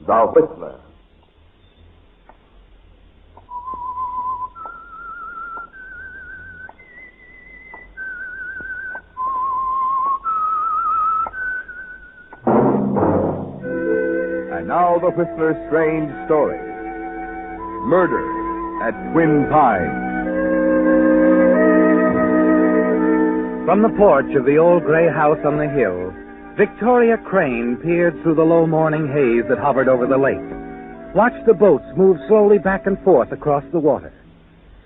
The Whistler. And now the Whistler's strange story. Murder at Twin Pines. From the porch of the old gray house on the hill, Victoria Crane peered through the low morning haze that hovered over the lake, watched the boats move slowly back and forth across the water.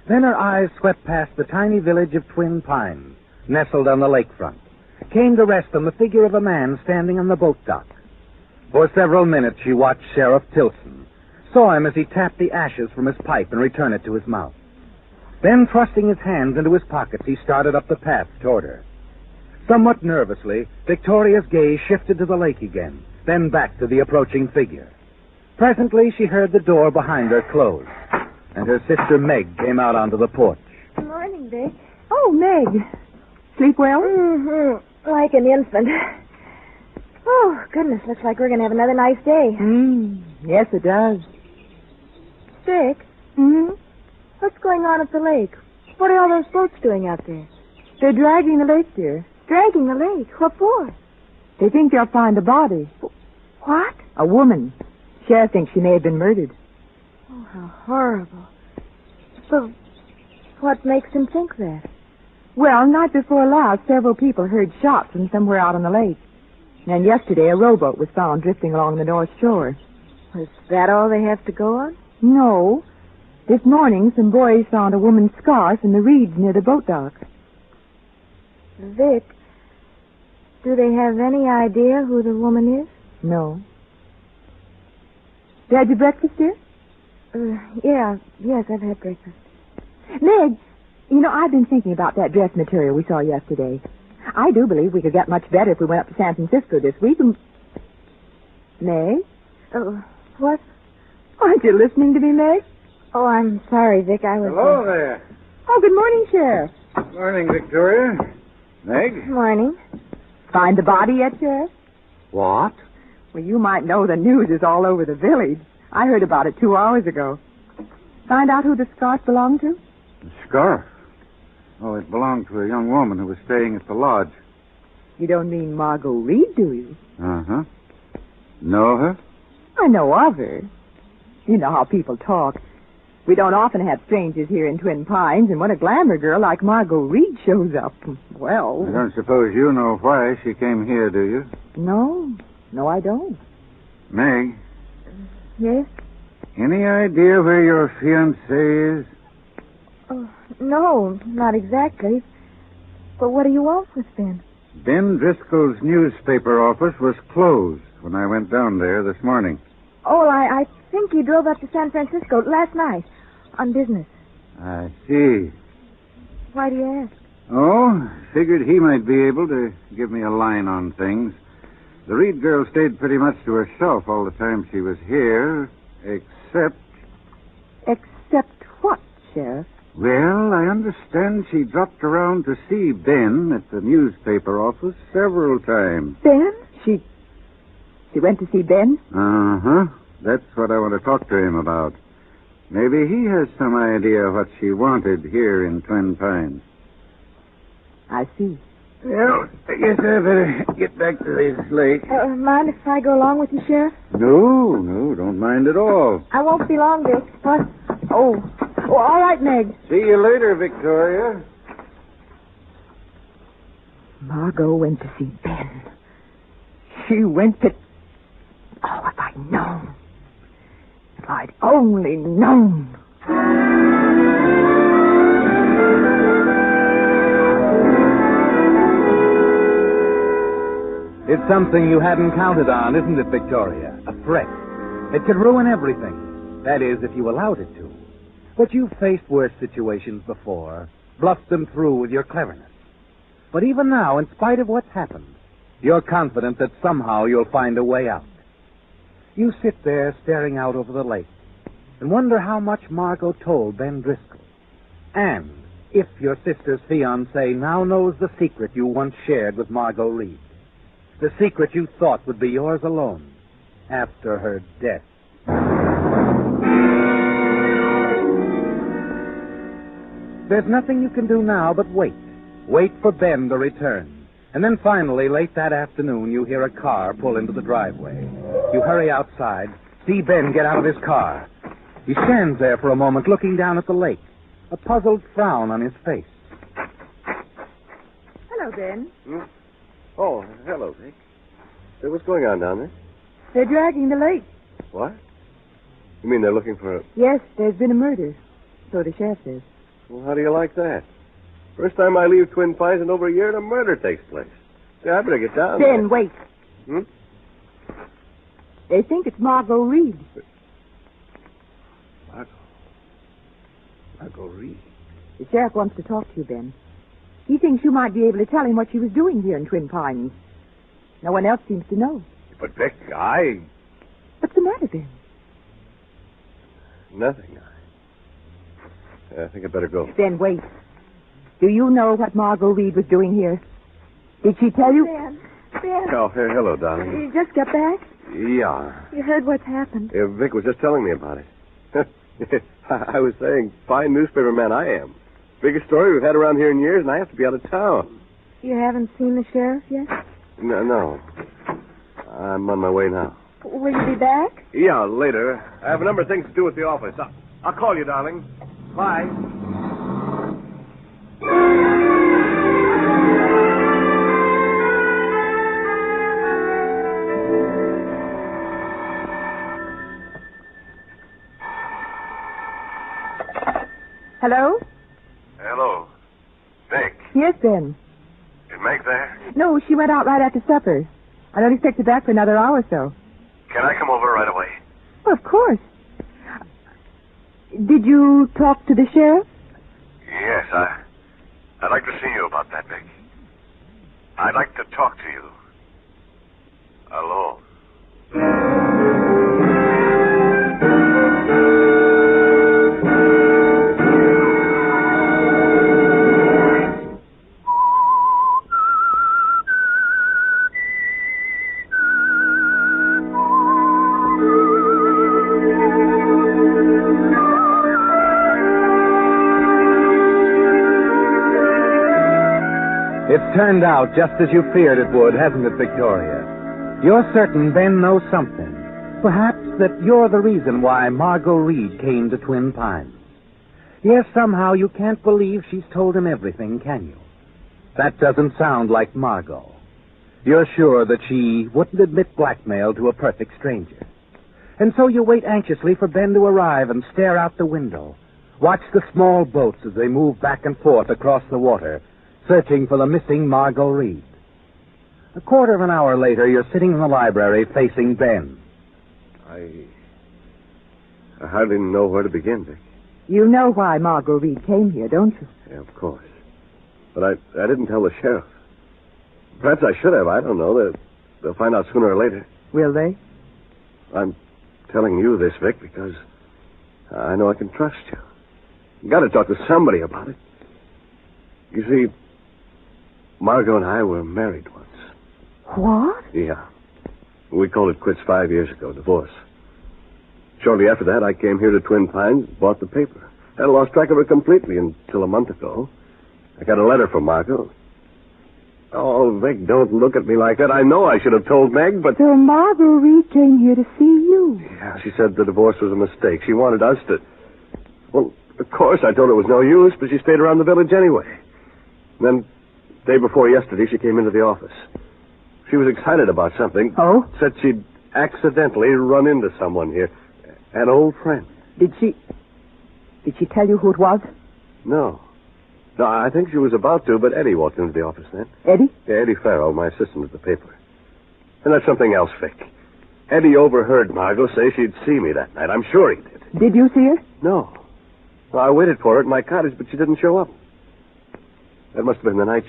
Then her eyes swept past the tiny village of Twin Pines, nestled on the lakefront, came to rest on the figure of a man standing on the boat dock. For several minutes she watched Sheriff Tilson, saw him as he tapped the ashes from his pipe and returned it to his mouth. Then, thrusting his hands into his pockets, he started up the path toward her. Somewhat nervously, Victoria's gaze shifted to the lake again, then back to the approaching figure. Presently, she heard the door behind her close, and her sister Meg came out onto the porch. Good morning, Vic. Oh, Meg. Sleep well? Mm-hmm. Like an infant. Oh, goodness, looks like we're going to have another nice day. Yes, it does. Vic? What's going on at the lake? What are all those boats doing out there? They're dragging the lake, dear. Dragging the lake? What for? They think they'll find a body. What? A woman. Sheriff thinks she may have been murdered. Oh, how horrible. But what makes him think that? Well, night before last, several people heard shots from somewhere out on the lake. And yesterday, a rowboat was found drifting along the north shore. Is that all they have to go on? No. This morning, some boys found a woman's scarf in the reeds near the boat dock. Vic, do they have any idea who the woman is? No. You had your breakfast, dear? Yes, I've had breakfast. Meg, I've been thinking about that dress material we saw yesterday. I do believe we could get much better if we went up to San Francisco this week. Meg? What? Aren't you listening to me, Meg? Oh, I'm sorry, Vic. I was... Hello there. Oh, good morning, Sheriff. Morning, Victoria. Meg? Morning. Find the body yet, Sheriff? What? Well, you might know the news is all over the village. I heard about it 2 hours ago. Find out who the scarf belonged to? The scarf? Oh, it belonged to a young woman who was staying at the lodge. You don't mean Margot Reed, do you? Uh-huh. Know her? I know of her. You know how people talk. We don't often have strangers here in Twin Pines, and when a glamour girl like Margot Reed shows up, well... I don't suppose you know why she came here, do you? No, I don't. Meg? Yes? Any idea where your fiancé is? Oh, no, not exactly. But what do you want with Ben? Ben Driscoll's newspaper office was closed when I went down there this morning. Oh, I think he drove up to San Francisco last night on business. I see. Why do you ask? Oh, figured he might be able to give me a line on things. The Reed girl stayed pretty much to herself all the time she was here, except... Except what, Sheriff? Well, I understand she dropped around to see Ben at the newspaper office several times. Ben? She went to see Ben? Uh-huh. That's what I want to talk to him about. Maybe he has some idea what she wanted here in Twin Pines. I see. Well, I guess I better get back to this lake. Mind if I go along with you, Sheriff? No, don't mind at all. I won't be long, Vic. What? Oh, all right, Meg. See you later, Victoria. Margot went to see Ben. She went to... Oh, if I'd known. If I'd only known. It's something you hadn't counted on, isn't it, Victoria? A threat. It could ruin everything. That is, if you allowed it to. But you've faced worse situations before, bluffed them through with your cleverness. But even now, in spite of what's happened, you're confident that somehow you'll find a way out. You sit there staring out over the lake and wonder how much Margot told Ben Driscoll. And if your sister's fiancé now knows the secret you once shared with Margot Reed, the secret you thought would be yours alone, after her death. There's nothing you can do now but wait. Wait for Ben to return. And then finally, late that afternoon, you hear a car pull into the driveway. You hurry outside, see Ben get out of his car. He stands there for a moment looking down at the lake, a puzzled frown on his face. Hello, Ben. Oh, hello, Vic. Hey, what's going on down there? They're dragging the lake. What? You mean they're looking for... Yes, there's been a murder. So the sheriff says. Well, how do you like that? First time I leave Twin Pines in over a year and a murder takes place. Yeah, I better get down there. Ben, wait. They think it's Margot Reed. Margot Reed? The sheriff wants to talk to you, Ben. He thinks you might be able to tell him what she was doing here in Twin Pines. No one else seems to know. But, Vic, What's the matter, Ben? Nothing. I think I'd better go. Ben, wait. Do you know what Margot Reed was doing here? Did she tell you? Ben. Oh, hello, darling. You just got back? Yeah. You heard what's happened. Vic was just telling me about it. I was saying, fine newspaper man I am. Biggest story we've had around here in years, and I have to be out of town. You haven't seen the sheriff yet? No. I'm on my way now. Will you be back? Yeah, later. I have a number of things to do at the office. I'll call you, darling. Bye. Hello? Hello. Vic, Yes, Ben. is Meg there? No, she went out right after supper. I don't expect her back for another hour or so. Can I come over right away? Well, of course. Did you talk to the sheriff? Yes, I'd like to see you about that, Vic. I'd like to talk to you. Alone. It's turned out just as you feared it would, hasn't it, Victoria? You're certain Ben knows something. Perhaps that you're the reason why Margot Reed came to Twin Pines. Yes, somehow you can't believe she's told him everything, can you? That doesn't sound like Margot. You're sure that she wouldn't admit blackmail to a perfect stranger. And so you wait anxiously for Ben to arrive and stare out the window. Watch the small boats as they move back and forth across the water, searching for the missing Margot Reed. A quarter of an hour later, you're sitting in the library facing Ben. I hardly know where to begin, Vic. You know why Margot Reed came here, don't you? Yeah, of course. But I didn't tell the sheriff. Perhaps I should have. I don't know. They'll find out sooner or later. Will they? I'm telling you this, Vic, because I know I can trust you. You got to talk to somebody about it. You see, Margot and I were married once. What? Yeah. We called it quits 5 years ago, divorce. Shortly after that, I came here to Twin Pines, bought the paper. I lost track of it completely until a month ago. I got a letter from Margot. Oh, Vic, don't look at me like that. I know I should have told Meg, but... So Margot Reed came here to see you. Yeah, she said the divorce was a mistake. She wanted us to... Well, of course, I told her it was no use, but she stayed around the village anyway. And then, day before yesterday, she came into the office. She was excited about something. Oh? Said she'd accidentally run into someone here. An old friend. Did she tell you who it was? No, I think she was about to, but Eddie walked into the office then. Eddie? Yeah, Eddie Farrell, my assistant at the paper. And that's something else, Vic. Eddie overheard Margot say she'd see me that night. I'm sure he did. Did you see her? No. Well, I waited for her at my cottage, but she didn't show up. That must have been the night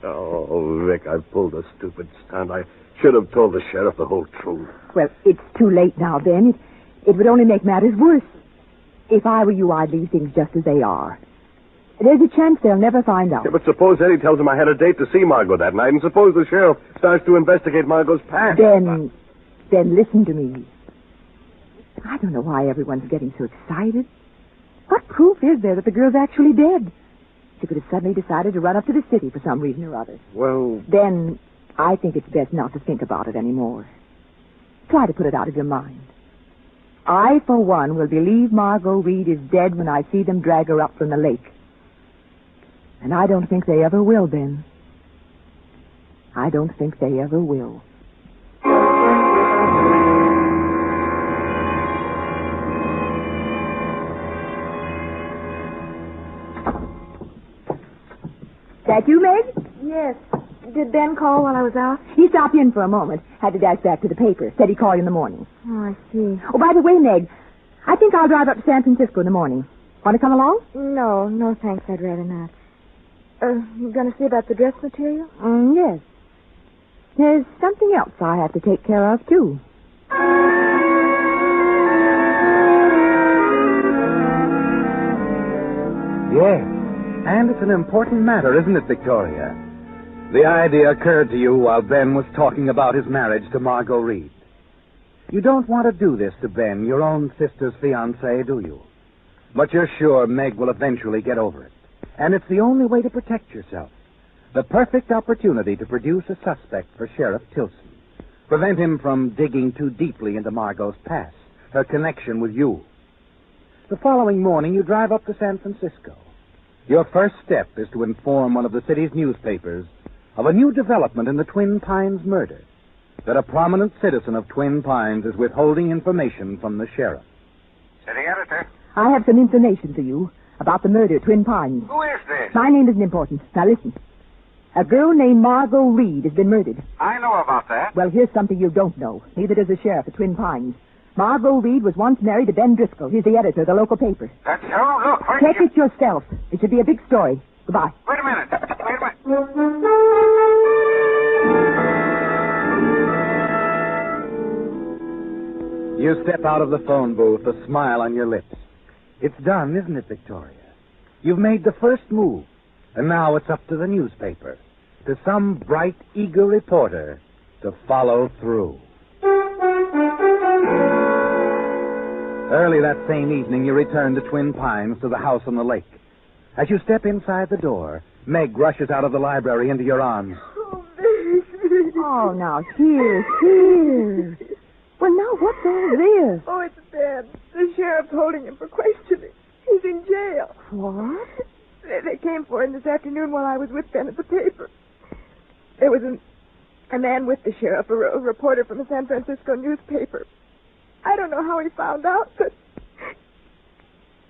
Oh, Vic, I pulled a stupid stunt. I should have told the sheriff the whole truth. Well, it's too late now, Ben. It would only make matters worse. If I were you, I'd leave things just as they are. There's a chance they'll never find out. Yeah, but suppose Eddie tells him I had a date to see Margot that night, and suppose the sheriff starts to investigate Margot's past. Then Then listen to me. I don't know why everyone's getting so excited. What proof is there that the girl's actually dead? She could have suddenly decided to run up to the city for some reason or other. Well... Then I think it's best not to think about it anymore. Try to put it out of your mind. I, for one, will believe Margot Reed is dead when I see them drag her up from the lake. And I don't think they ever will, Ben. I don't think they ever will. That you, Meg? Yes. Did Ben call while I was out? He stopped in for a moment. Had to dash back to the paper. Said he'd call you in the morning. Oh, I see. Oh, by the way, Meg, I think I'll drive up to San Francisco in the morning. Want to come along? No, thanks. I'd rather not. You going to see about the dress material? Yes. There's something else I have to take care of, too. Yes. And it's an important matter, isn't it, Victoria? The idea occurred to you while Ben was talking about his marriage to Margot Reed. You don't want to do this to Ben, your own sister's fiancé, do you? But you're sure Meg will eventually get over it. And it's the only way to protect yourself. The perfect opportunity to produce a suspect for Sheriff Tilson. Prevent him from digging too deeply into Margot's past, her connection with you. The following morning, you drive up to San Francisco. Your first step is to inform one of the city's newspapers of a new development in the Twin Pines murder, that a prominent citizen of Twin Pines is withholding information from the sheriff. City editor. I have some information for you about the murder at Twin Pines. Who is this? My name isn't important. Now listen. A girl named Margot Reed has been murdered. I know about that. Well, here's something you don't know. Neither does the sheriff at Twin Pines. Margot Reed was once married to Ben Driscoll. He's the editor of the local paper. That's so? Look, where Check it yourself. It should be a big story. Goodbye. Wait a minute. You step out of the phone booth, a smile on your lips. It's done, isn't it, Victoria? You've made the first move, and now it's up to the newspaper, to some bright, eager reporter to follow through. Early that same evening, you return to Twin Pines, to the house on the lake. As you step inside the door, Meg rushes out of the library into your arms. Oh, now, here. Well, now, what's all this? Oh, it's Ben. The sheriff's holding him for questioning. He's in jail. What? They came for him this afternoon while I was with Ben at the paper. There was a man with the sheriff, a reporter from a San Francisco newspaper. I don't know how he found out, but...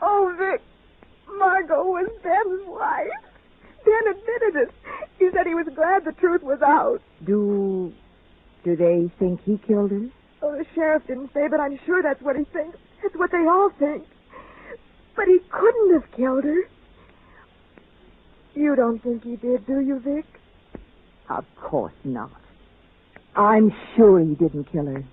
Oh, Vic, Margot was Ben's wife. Ben admitted it. He said he was glad the truth was out. Do they think he killed her? Oh, the sheriff didn't say, but I'm sure that's what he thinks. It's what they all think. But he couldn't have killed her. You don't think he did, do you, Vic? Of course not. I'm sure he didn't kill her.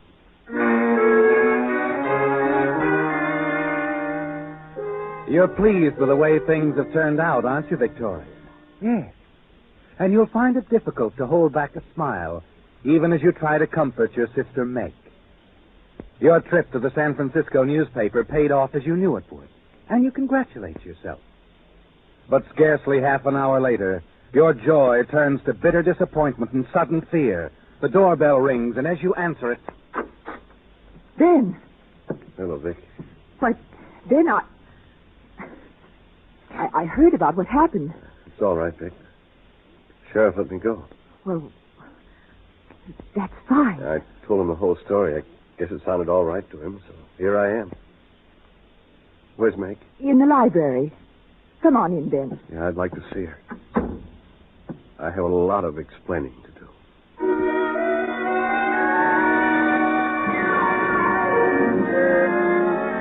You're pleased with the way things have turned out, aren't you, Victoria? Yes. And you'll find it difficult to hold back a smile, even as you try to comfort your sister Meg. Your trip to the San Francisco newspaper paid off as you knew it would, and you congratulate yourself. But scarcely half an hour later, your joy turns to bitter disappointment and sudden fear. The doorbell rings, and as you answer it... Ben! Hello, Vic. Why, Ben, I heard about what happened. It's all right, Vic. Sheriff let me go. Well, that's fine. I told him the whole story. I guess it sounded all right to him, so here I am. Where's Meg? In the library. Come on in, Ben. Yeah, I'd like to see her. I have a lot of explaining to do.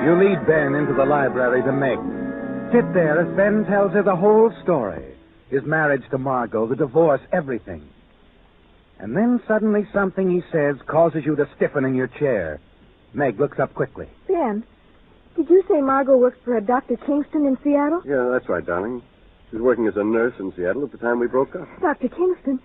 You lead Ben into the library to Meg. Sit there as Ben tells her the whole story. His marriage to Margot, the divorce, everything. And then suddenly something he says causes you to stiffen in your chair. Meg looks up quickly. Ben, did you say Margot worked for a Dr. Kingston in Seattle? Yeah, that's right, darling. She was working as a nurse in Seattle at the time we broke up. Dr. Kingston?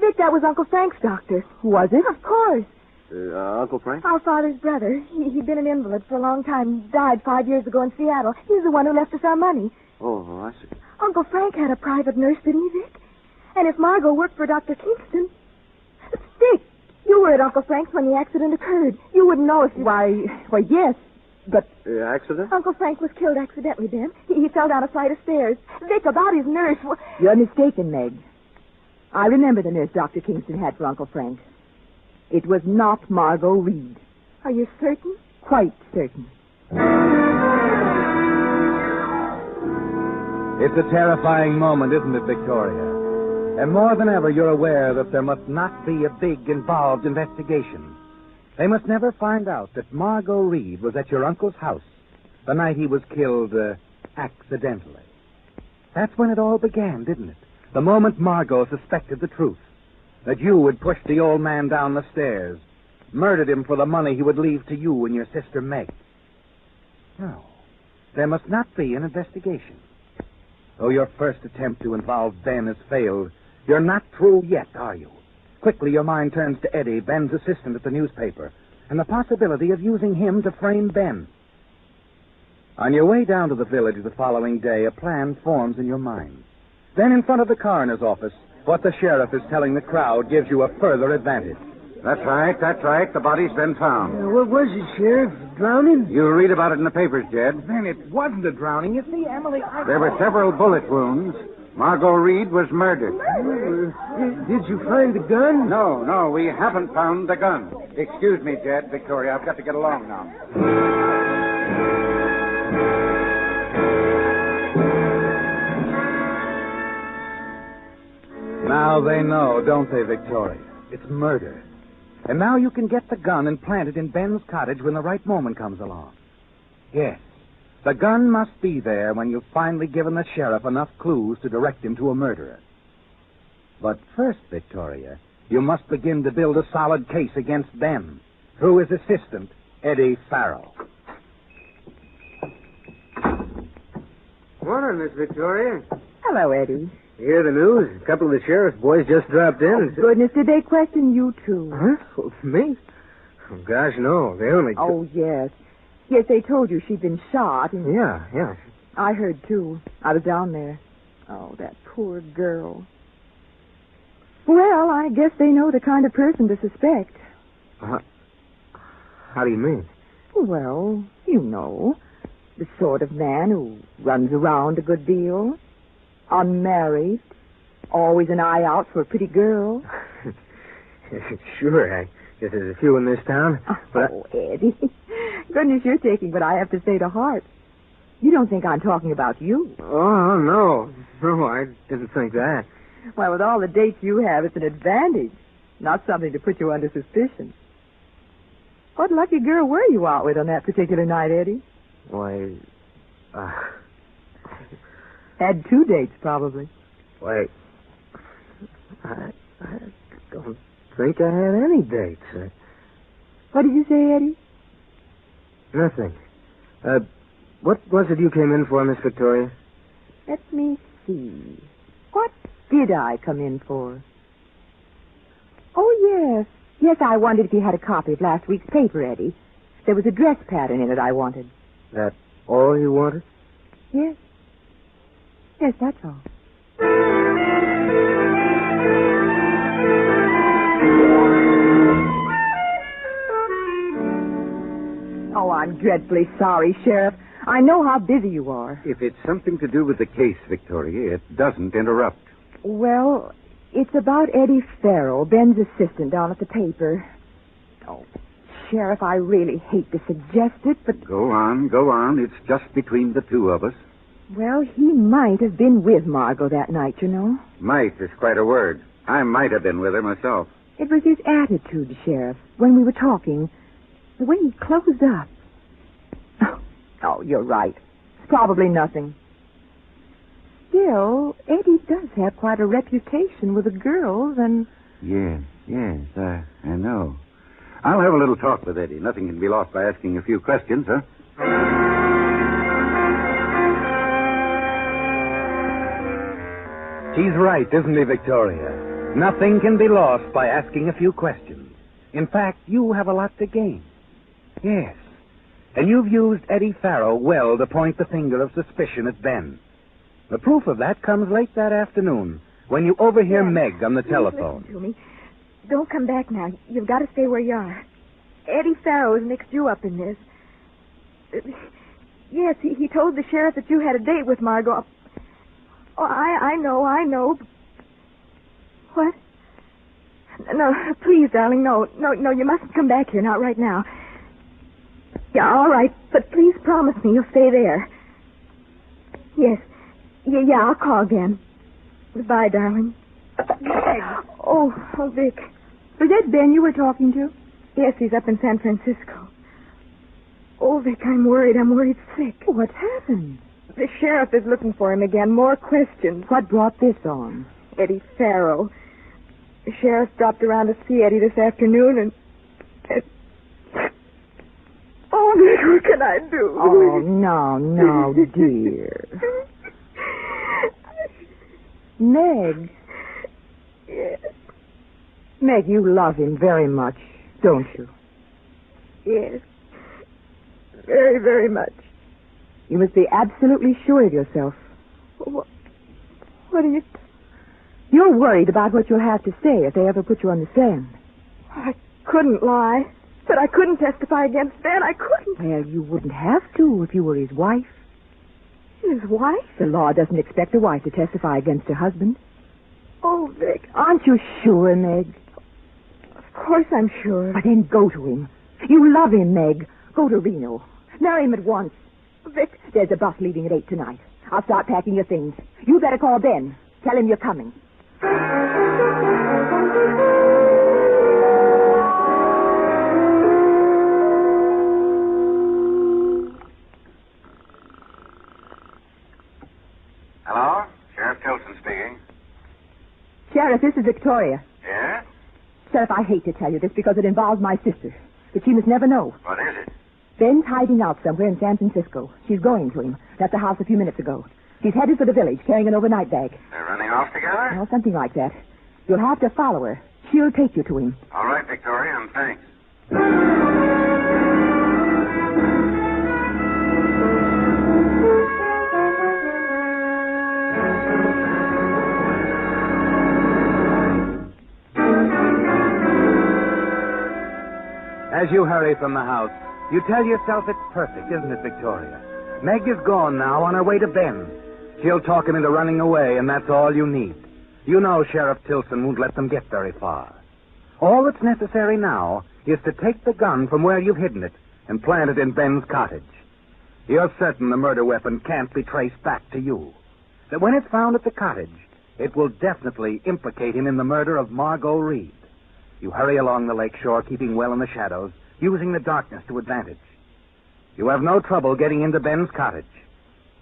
Vic, that was Uncle Frank's doctor. Was it? Of course. Uncle Frank? Our father's brother. He'd been an invalid for a long time. Died 5 years ago in Seattle. He's the one who left us our money. Oh, I see. Uncle Frank had a private nurse, didn't he, Vic? And if Margot worked for Dr. Kingston... Vic, you were at Uncle Frank's when the accident occurred. You wouldn't know if you... Why, yes, but... Accident? Uncle Frank was killed accidentally, Ben. He fell down a flight of stairs. Vic, about his nurse... You're mistaken, Meg. I remember the nurse Dr. Kingston had for Uncle Frank. It was not Margot Reed. Are you certain? Quite certain. It's a terrifying moment, isn't it, Victoria? And more than ever, you're aware that there must not be a big, involved investigation. They must never find out that Margot Reed was at your uncle's house the night he was killed accidentally. That's when it all began, didn't it? The moment Margot suspected the truth, that you had pushed the old man down the stairs, murdered him for the money he would leave to you and your sister Meg. No, there must not be an investigation. Though your first attempt to involve Ben has failed, you're not through yet, are you? Quickly, your mind turns to Eddie, Ben's assistant at the newspaper, and the possibility of using him to frame Ben. On your way down to the village the following day, a plan forms in your mind. Then in front of the coroner's office, what the sheriff is telling the crowd gives you a further advantage. That's right. The body's been found. What was it, Sheriff? Drowning? You read about it in the papers, Jed. Ben, it wasn't a drowning. You see, Emily, There were several bullet wounds. Margot Reed was murdered. Did you find the gun? No, we haven't found the gun. Excuse me, Jed, Victoria, I've got to get along now. Now they know, don't they, Victoria? It's murder. And now you can get the gun and plant it in Ben's cottage when the right moment comes along. Yes, the gun must be there when you've finally given the sheriff enough clues to direct him to a murderer. But first, Victoria, you must begin to build a solid case against Ben through his assistant, Eddie Farrell. Morning, Miss Victoria. Hello, Eddie. You hear the news? A couple of the sheriff's boys just dropped in. Oh, goodness, did they question you, too? Huh? Oh, me? Oh, gosh, no. They only... Oh, yes. Yes, they told you she'd been shot. And... Yeah. I heard, too. I was down there. Oh, that poor girl. Well, I guess they know the kind of person to suspect. How do you mean? Well, you know, the sort of man who runs around a good deal, unmarried, always an eye out for a pretty girl. Sure, I guess there's a few in this town. But Oh, Eddie. Goodness, you're taking what I have to say to heart. You don't think I'm talking about you. Oh, no. No, I didn't think that. Well, with all the dates you have, it's an advantage, not something to put you under suspicion. What lucky girl were you out with on that particular night, Eddie? Why, Had 2 dates, probably. why, I don't think I had any dates. What did you say, Eddie? Nothing. What was it you came in for, Miss Victoria? Let me see. What did I come in for? Oh, yes. Yes, I wondered if you had a copy of last week's paper, Eddie. There was a dress pattern in it I wanted. That all you wanted? Yes. Yes, that's all. Oh, I'm dreadfully sorry, Sheriff. I know how busy you are. If it's something to do with the case, Victoria, it doesn't interrupt. Well, it's about Eddie Farrell, Ben's assistant down at the paper. Oh, Sheriff, I really hate to suggest it, but... Go on. It's just between the two of us. Well, he might have been with Margot that night, you know. Might is quite a word. I might have been with her myself. It was his attitude, Sheriff, when we were talking. The way he closed up. Oh, you're right. It's probably nothing. Still, Eddie does have quite a reputation with the girls, and... Yes, I know. I'll have a little talk with Eddie. Nothing can be lost by asking a few questions, huh? He's right, isn't he, Victoria? Nothing can be lost by asking a few questions. In fact, you have a lot to gain. Yes. And you've used Eddie Farrow well to point the finger of suspicion at Ben. The proof of that comes late that afternoon when you overhear Meg on the telephone. Listen to me. Don't come back now. You've got to stay where you are. Eddie Farrow has mixed you up in this. Yes, he told the sheriff that you had a date with Margot. Oh, I know. What? No, please, darling, no, you mustn't come back here, not right now. Yeah, all right, but please promise me you'll stay there. Yes. Yeah, I'll call again. Goodbye, darling. Meg. Oh, Vic. Was that Ben you were talking to? Yes, he's up in San Francisco. Oh, Vic, I'm worried sick. What's happened? The sheriff is looking for him again. More questions. What brought this on? Eddie Farrow. The sheriff dropped around to see Eddie this afternoon and... Oh, Vic, what can I do? Oh, no, dear. Meg. Yes. Meg, you love him very much, don't you? Yes. Very, very much. You must be absolutely sure of yourself. What are you... You're worried about what you'll have to say if they ever put you on the stand. I couldn't lie. But I couldn't testify against Ben. I couldn't. Well, you wouldn't have to if you were his wife. His wife? The law doesn't expect a wife to testify against her husband. Oh, Vic. Aren't you sure, Meg? Of course I'm sure. But then go to him. You love him, Meg. Go to Reno. Marry him at once. Vic. There's a bus leaving at 8 tonight. I'll start packing your things. You better call Ben. Tell him you're coming. Hello? Sheriff Tilson speaking. Sheriff, this is Victoria. Yeah? Sheriff, I hate to tell you this because it involves my sister. But she must never know. What is it? Ben's hiding out somewhere in San Francisco. She's going to him. Left the house a few minutes ago. She's headed for the village, carrying an overnight bag. They're running off together? Well, something like that. You'll have to follow her. She'll take you to him. All right, Victoria, and thanks. As you hurry from the house, you tell yourself it's perfect, isn't it, Victoria? Meg is gone now on her way to Ben. She'll talk him into running away, and that's all you need. You know Sheriff Tilson won't let them get very far. All that's necessary now is to take the gun from where you've hidden it and plant it in Ben's cottage. You're certain the murder weapon can't be traced back to you. That when it's found at the cottage, it will definitely implicate him in the murder of Margot Reed. You hurry along the lake shore, keeping well in the shadows, using the darkness to advantage. You have no trouble getting into Ben's cottage.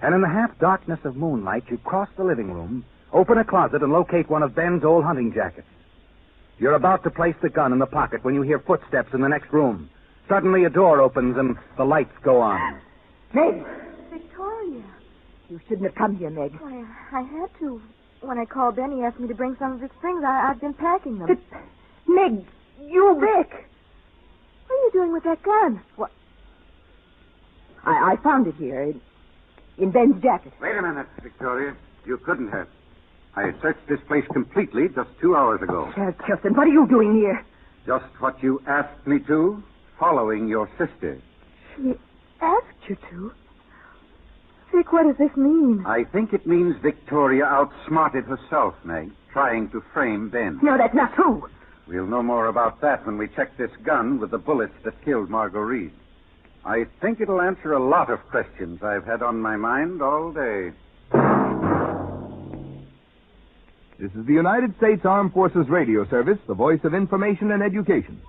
And in the half-darkness of moonlight, you cross the living room, open a closet, and locate one of Ben's old hunting jackets. You're about to place the gun in the pocket when you hear footsteps in the next room. Suddenly a door opens and the lights go on. Meg! Victoria. You shouldn't have come here, Meg. Why, I had to. When I called Ben, he asked me to bring some of his things. I've been packing them. But, Meg, you... Vic! What are you doing with that gun? What? I found it here, in Ben's jacket. Wait a minute, Victoria. You couldn't have. I searched this place completely just 2 hours ago. Sheriff Tilson, what are you doing here? Just what you asked me to, following your sister. She asked you to? Vic, what does this mean? I think it means Victoria outsmarted herself, Meg, trying to frame Ben. No, that's not true. We'll know more about that when we check this gun with the bullets that killed Margot Reed. I think it'll answer a lot of questions I've had on my mind all day. This is the United States Armed Forces Radio Service, the voice of information and education.